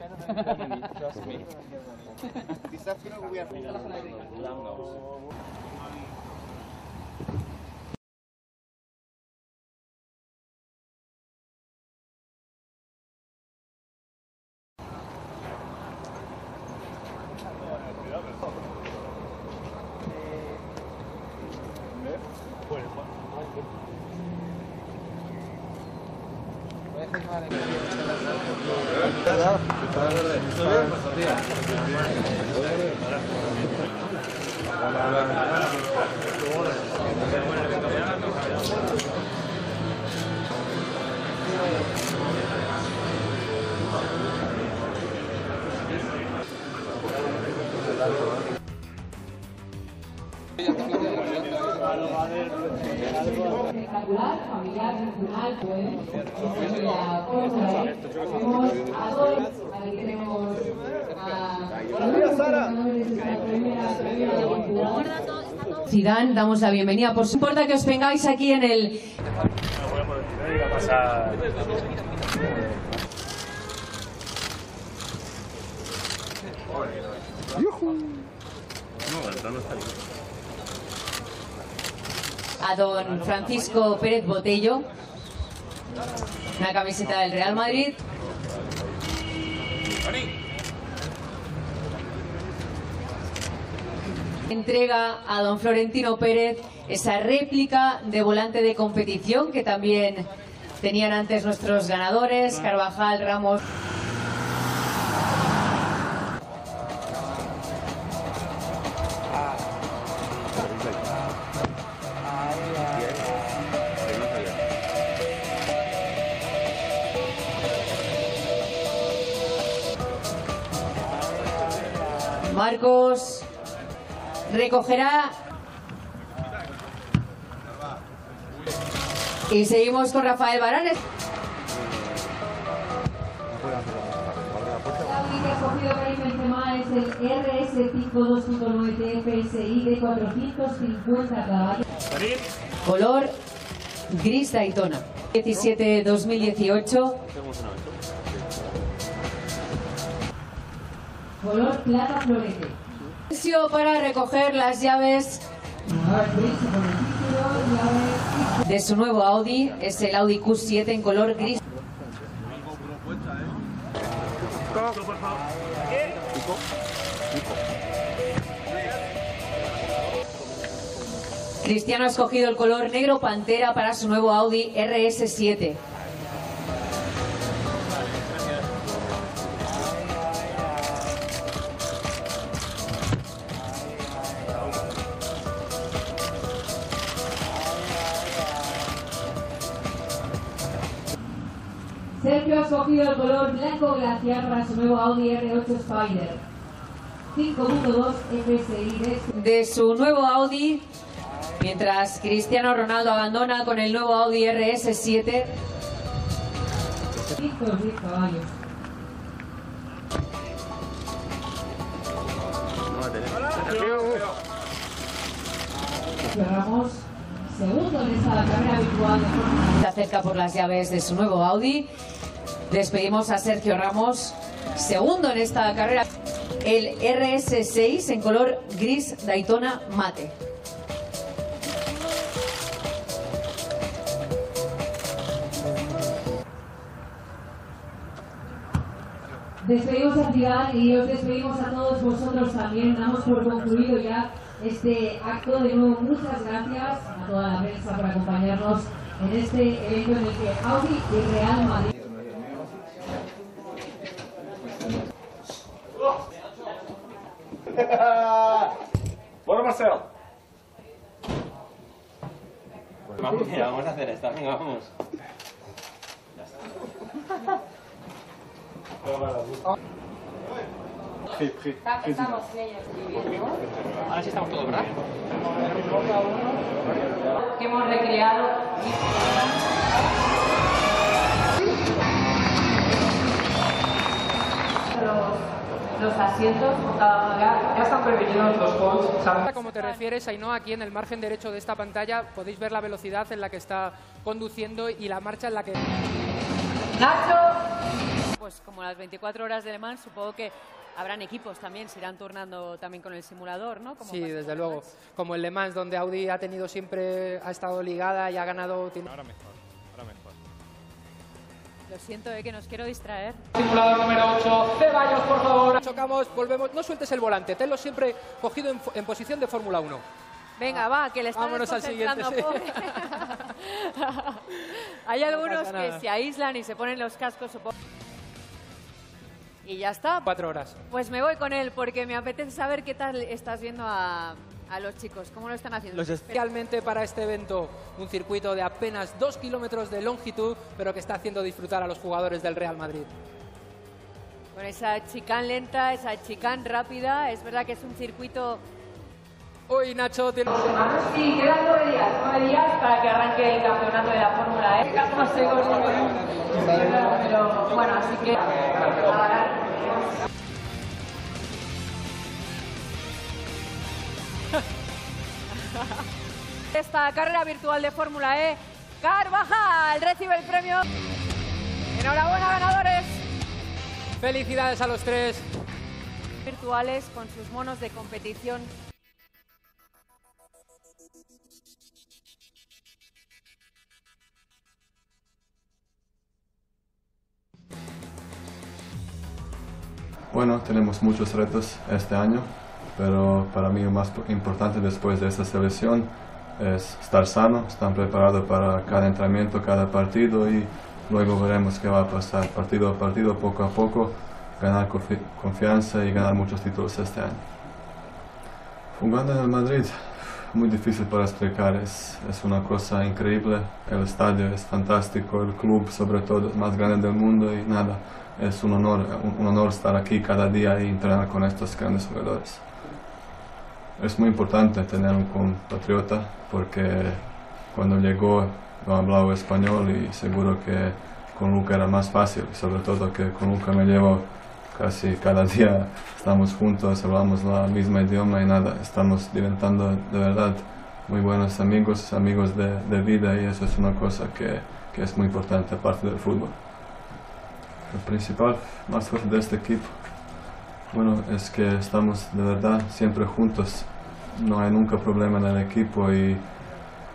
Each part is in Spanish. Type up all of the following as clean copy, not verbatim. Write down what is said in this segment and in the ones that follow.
Trust me. This afternoon we are espectacular, familiar, nacional, pues, la fórmula E. Tenemos a todos, aquí tenemos a Zidane, damos la bienvenida. Por supuesto que os vengáis aquí en el... A don Francisco Pérez Botello, una camiseta del Real Madrid. Entrega a don Florentino Pérez esa réplica de volante de competición que también tenían antes nuestros ganadores, Carvajal, Ramos. Marcos recogerá y seguimos con Rafael Baranes. La que ha cogido Karim Benzema es el RS5 2.9 TFSI de 450 caballos. Color gris Daytona. 17-2018. Color plata florete. Para recoger las llaves de su nuevo Audi, es el Audi Q7 en color gris. Cristiano ha escogido el color negro pantera para su nuevo Audi RS7. Sergio ha escogido el color blanco glaciar para su nuevo Audi R8 Spider 5.2 FSI de su nuevo Audi, mientras Cristiano Ronaldo abandona con el nuevo Audi RS7. 510 caballos. Cerramos segundo en esta carrera habitual de Fórmula 1. Se acerca por las llaves de su nuevo Audi. Despedimos a Sergio Ramos, segundo en esta carrera. El RS6 en color gris Daytona mate. Despedimos a Zidane y os despedimos a todos vosotros también. Damos por concluido ya este acto. De nuevo, muchas gracias a toda la prensa por acompañarnos en este evento en el que Audi y Real Madrid. Bueno, Marcelo. Vamos, mira, vamos a hacer esta, venga, vamos. Ya está. Estamos ellos viviendo. Ahora sí estamos todos, ¿verdad? Que hemos recreado. Los asientos, ya están permitidos los calls. Como te refieres, Ainhoa, aquí en el margen derecho de esta pantalla podéis ver la velocidad en la que está conduciendo y la marcha en la que... Nacho. pues como las 24 horas de Le Mans, supongo que habrán equipos también, se irán turnando también con el simulador, ¿no? Como Sí, pasa desde con luego. Le Mans. Como el Le Mans, donde Audi ha tenido siempre, ha estado ligada y ha ganado. Ahora mejor, ahora mejor. Lo siento, que nos quiero distraer. Simulador número 8, Ceballos, por favor. Chocamos, volvemos. No sueltes el volante, tenlo siempre cogido en posición de Fórmula 1. Venga, va, que le están Vámonos al siguiente, desconcentrando, pobre. Hay algunos pasa que nada. se aíslan y se ponen los cascos, supongo. Y ya está. 4 horas. Pues me voy con él porque me apetece saber qué tal estás viendo a los chicos, cómo lo están haciendo. Especialmente para este evento, un circuito de apenas 2 kilómetros de longitud, pero que está haciendo disfrutar a los jugadores del Real Madrid. Con esa chicane lenta, esa chicane rápida, es verdad que es un circuito... Hoy Nacho tiene... Sí, quedan 9 días para que arranque el campeonato de la Fórmula E. No sé pero bueno, así que... Esta carrera virtual de Fórmula E, Carvajal recibe el premio. Enhorabuena, ganadores. Felicidades a los tres. Virtuales con sus monos de competición. Bueno, tenemos muchos retos este año, pero para mí lo más importante después de esta selección es estar sano, estar preparado para cada entrenamiento, cada partido y luego veremos qué va a pasar partido a partido, poco a poco, ganar confianza y ganar muchos títulos este año. Jugando en el Madrid, muy difícil para explicar, es una cosa increíble, el estadio es fantástico, el club sobre todo es más grande del mundo y nada. Es un honor estar aquí cada día y entrenar con estos grandes jugadores. Es muy importante tener un compatriota porque cuando llegó no hablaba español y seguro que con Luca era más fácil. Sobre todo que con Luca me llevo casi cada día, estamos juntos, hablamos el mismo idioma y nada, estamos diventando de verdad muy buenos amigos de vida y eso es una cosa que es muy importante aparte del fútbol. Lo principal, más fuerte de este equipo, bueno, es que estamos de verdad siempre juntos. No hay nunca problema en el equipo y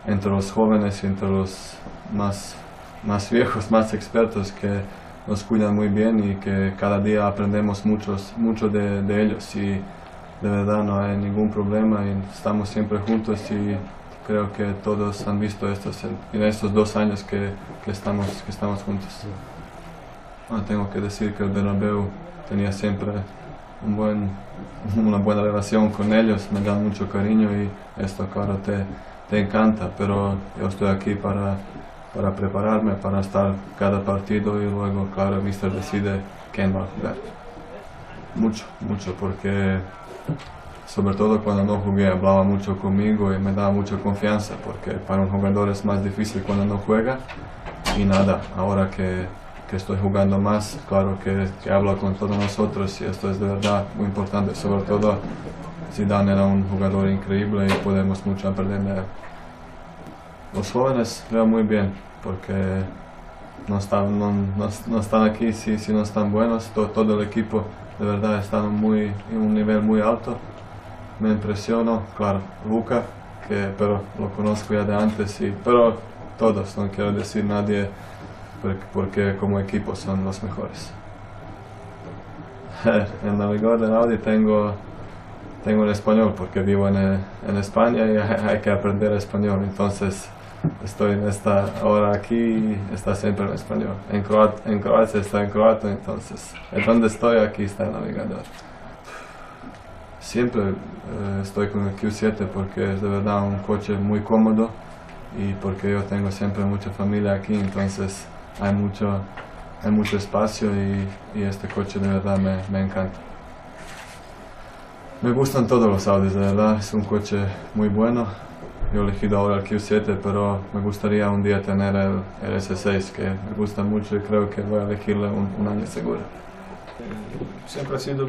entre los jóvenes y entre los más viejos, más expertos que nos cuidan muy bien y que cada día aprendemos mucho de ellos y de verdad no hay ningún problema y estamos siempre juntos y creo que todos han visto en estos 2 años que estamos juntos. Bueno, tengo que decir que el Bernabéu tenía siempre una buena relación con ellos, me dan mucho cariño y esto claro te encanta, pero yo estoy aquí para prepararme, para estar cada partido y luego claro el míster decide quién va a jugar. Mucho, porque sobre todo cuando no jugué hablaba mucho conmigo y me daba mucha confianza, porque para un jugador es más difícil cuando no juega y nada, ahora que estoy jugando más, claro que hablo con todos nosotros y esto es de verdad muy importante, sobre todo Zidane era un jugador increíble y podemos mucho aprender de él. Los jóvenes veo muy bien, porque no están aquí si no están buenos, todo el equipo de verdad está en un nivel muy alto, me impresionó, claro, Luca, pero lo conozco ya de antes, pero todos, no quiero decir nadie, porque como equipo son los mejores. El navegador de Audi tengo en español porque vivo en España y hay que aprender español, entonces estoy ahora aquí y está siempre en español. En Croacia está en croata, entonces donde estoy aquí está el navegador. Siempre estoy con el Q7 porque es de verdad un coche muy cómodo y porque yo tengo siempre mucha familia aquí, entonces hay mucho espacio y este coche de verdad me encanta. Me gustan todos los Audis, de verdad, es un coche muy bueno. Yo he elegido ahora el Q7, pero me gustaría un día tener el S6, que me gusta mucho y creo que voy a elegirle un año seguro. Siempre ha sido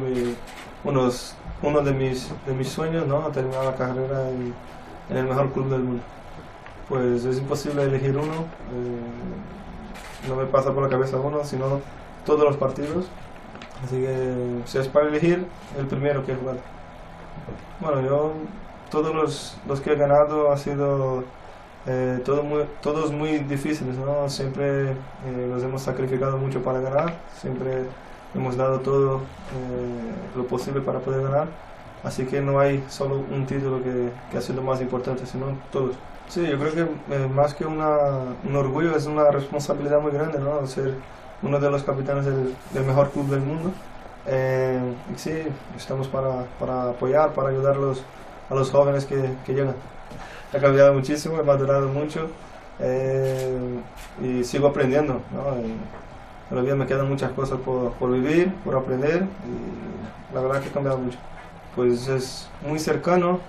uno de mis sueños, ¿no? Terminar la carrera en el mejor club del mundo. Pues es imposible elegir uno. No me pasa por la cabeza uno, sino todos los partidos, así que si es para elegir, el primero que he jugado. Bueno, yo todos los que he ganado han sido todos muy difíciles, ¿no? Siempre nos hemos sacrificado mucho para ganar, siempre hemos dado todo lo posible para poder ganar, así que no hay solo un título que ha sido más importante, sino todos. Sí, yo creo que más que un orgullo es una responsabilidad muy grande, ¿no? Ser uno de los capitanes del mejor club del mundo. Y sí, estamos para apoyar, para ayudar a los jóvenes que llegan. Ha cambiado muchísimo, he madurado mucho y sigo aprendiendo, ¿no? Todavía me quedan muchas cosas por vivir, por aprender y la verdad que ha cambiado mucho. Pues es muy cercano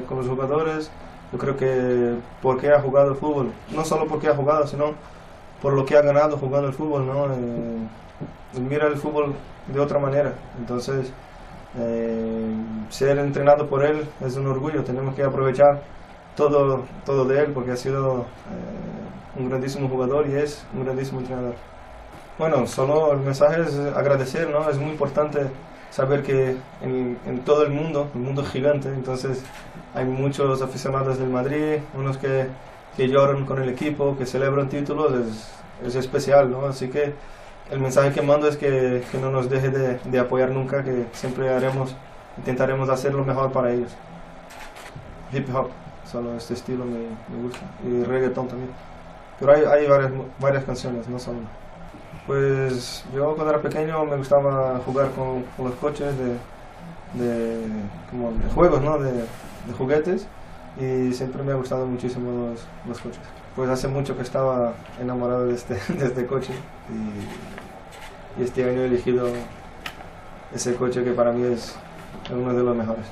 con los jugadores. Yo creo que porque ha jugado el fútbol, no solo porque ha jugado, sino por lo que ha ganado jugando el fútbol, ¿no? Mira el fútbol de otra manera. Entonces, ser entrenado por él es un orgullo. Tenemos que aprovechar todo de él porque ha sido un grandísimo jugador y es un grandísimo entrenador. Bueno, solo el mensaje es agradecer, ¿no? Es muy importante saber que en todo el mundo es gigante, entonces hay muchos aficionados del Madrid, unos que lloran con el equipo, que celebran títulos, es especial, ¿no? Así que el mensaje que mando es que no nos deje de apoyar nunca, que siempre intentaremos hacer lo mejor para ellos. Hip hop, solo este estilo me gusta, y reggaeton también, pero hay varias canciones, no solo una. Pues yo cuando era pequeño me gustaba jugar con los coches de juegos, ¿no? de juguetes, y siempre me ha gustado muchísimo los coches. Pues hace mucho que estaba enamorado de este coche y este año he elegido ese coche que para mí es uno de los mejores.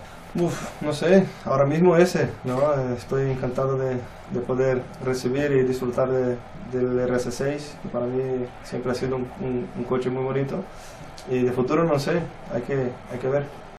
No sé, ahora mismo ese, ¿no? Estoy encantado de poder recibir y disfrutar del RS6, que para mí siempre ha sido un coche muy bonito, y de futuro no sé, hay que ver.